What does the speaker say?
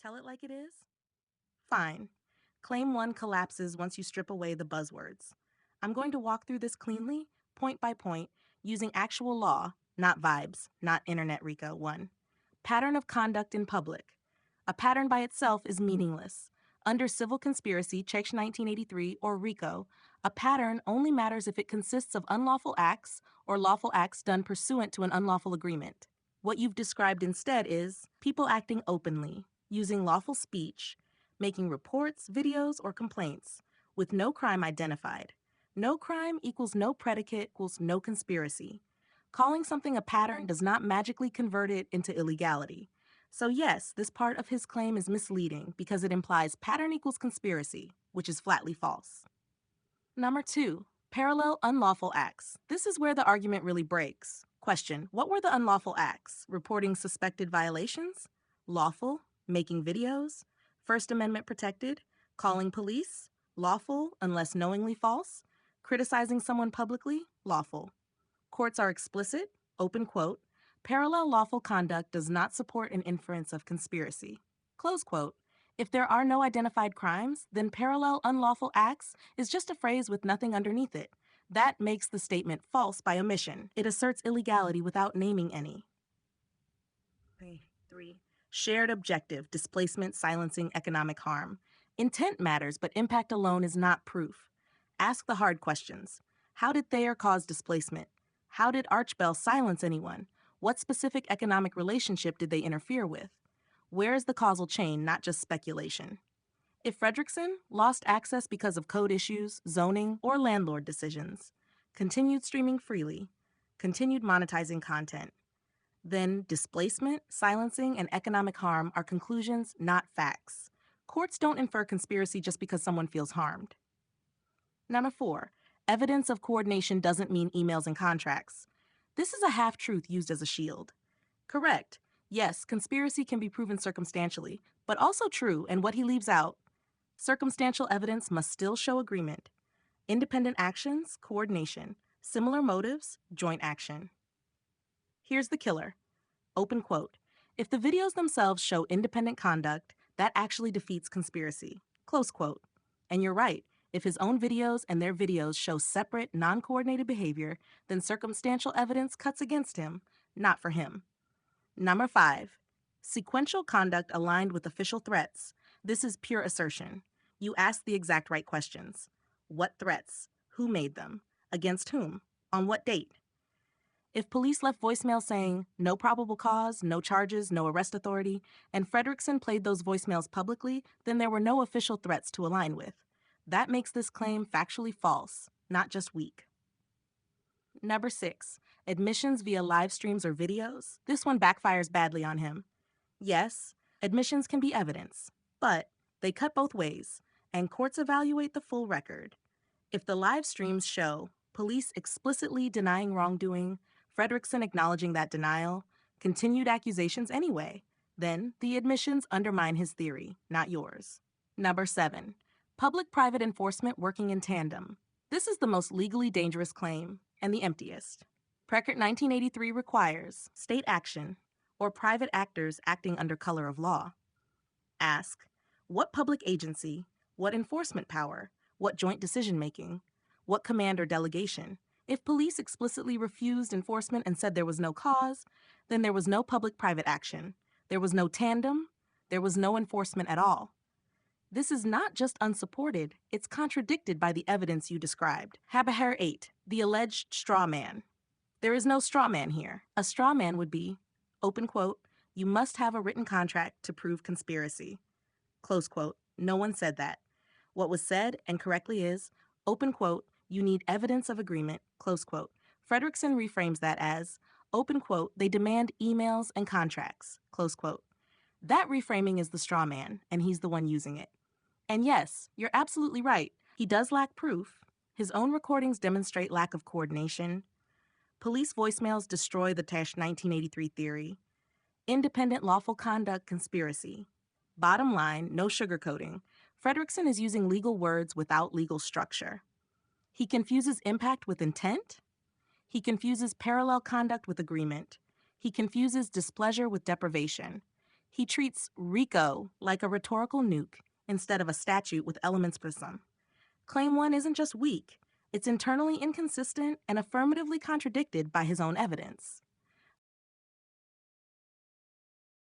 Tell it like it is? Fine. Claim 1 collapses once you strip away the buzzwords. I'm going to walk through this cleanly, point by point, using actual law, not vibes, not Internet RICO 1. Pattern of conduct in public. A pattern by itself is meaningless. Under civil conspiracy, Section 1983, or RICO, a pattern only matters if it consists of unlawful acts or lawful acts done pursuant to an unlawful agreement. What you've described instead is people acting openly, using lawful speech, making reports, videos, or complaints, with no crime identified. No crime equals no predicate equals no conspiracy. Calling something a pattern does not magically convert it into illegality. So yes, this part of his claim is misleading because it implies pattern equals conspiracy, which is flatly false. Number 2, parallel unlawful acts. This is where the argument really breaks. Question: what were the unlawful acts? Reporting suspected violations? Lawful? Making videos? First Amendment protected? Calling police? Lawful unless knowingly false? Criticizing someone publicly? Lawful. Courts are explicit, open quote, parallel lawful conduct does not support an inference of conspiracy. Close quote. If there are no identified crimes, then parallel unlawful acts is just a phrase with nothing underneath it. That makes the statement false by omission. It asserts illegality without naming any. 3. Shared objective, displacement, silencing, economic harm. Intent matters, but impact alone is not proof. Ask the hard questions. How did Thayer cause displacement? How did Archbell silence anyone? What specific economic relationship did they interfere with? Where is the causal chain, not just speculation? If Fredrickson lost access because of code issues, zoning, or landlord decisions, continued streaming freely, continued monetizing content, then displacement, silencing, and economic harm are conclusions, not facts. Courts don't infer conspiracy just because someone feels harmed. Number 4, evidence of coordination doesn't mean emails and contracts. This is a half-truth used as a shield. Correct. Yes, conspiracy can be proven circumstantially, but also true, and what he leaves out, circumstantial evidence must still show agreement. Independent actions, coordination. Similar motives, joint action. Here's the killer. Open quote. If the videos themselves show independent conduct, that actually defeats conspiracy. Close quote. And you're right. If his own videos and their videos show separate, non-coordinated behavior, then circumstantial evidence cuts against him, not for him. Number 5, sequential conduct aligned with official threats. This is pure assertion. You ask the exact right questions. What threats? Who made them? Against whom? On what date? If police left voicemails saying, no probable cause, no charges, no arrest authority, and Fredrickson played those voicemails publicly, then there were no official threats to align with. That makes this claim factually false, not just weak. Number 6, admissions via live streams or videos. This one backfires badly on him. Yes, admissions can be evidence, but they cut both ways, and courts evaluate the full record. If the live streams show police explicitly denying wrongdoing, Fredrickson acknowledging that denial, continued accusations anyway, then the admissions undermine his theory, not yours. Number 7, public-private enforcement working in tandem. This is the most legally dangerous claim and the emptiest. Preckert 1983 requires state action or private actors acting under color of law. Ask, what public agency, what enforcement power, what joint decision-making, what command or delegation? If police explicitly refused enforcement and said there was no cause, then there was no public-private action. There was no tandem. There was no enforcement at all. This is not just unsupported, it's contradicted by the evidence you described. Habahar 8, the alleged straw man. There is no straw man here. A straw man would be, open quote, you must have a written contract to prove conspiracy. Close quote. No one said that. What was said, and correctly, is, open quote, you need evidence of agreement, close quote. Fredrickson reframes that as, open quote, they demand emails and contracts, close quote. That reframing is the straw man, and he's the one using it. And yes, you're absolutely right. He does lack proof. His own recordings demonstrate lack of coordination. Police voicemails destroy the Tesh 1983 theory. Independent lawful conduct conspiracy. Bottom line, no sugarcoating. Fredrickson is using legal words without legal structure. He confuses impact with intent. He confuses parallel conduct with agreement. He confuses displeasure with deprivation. He treats RICO like a rhetorical nuke instead of a statute with elements per sum. Claim 1 isn't just weak, it's internally inconsistent and affirmatively contradicted by his own evidence.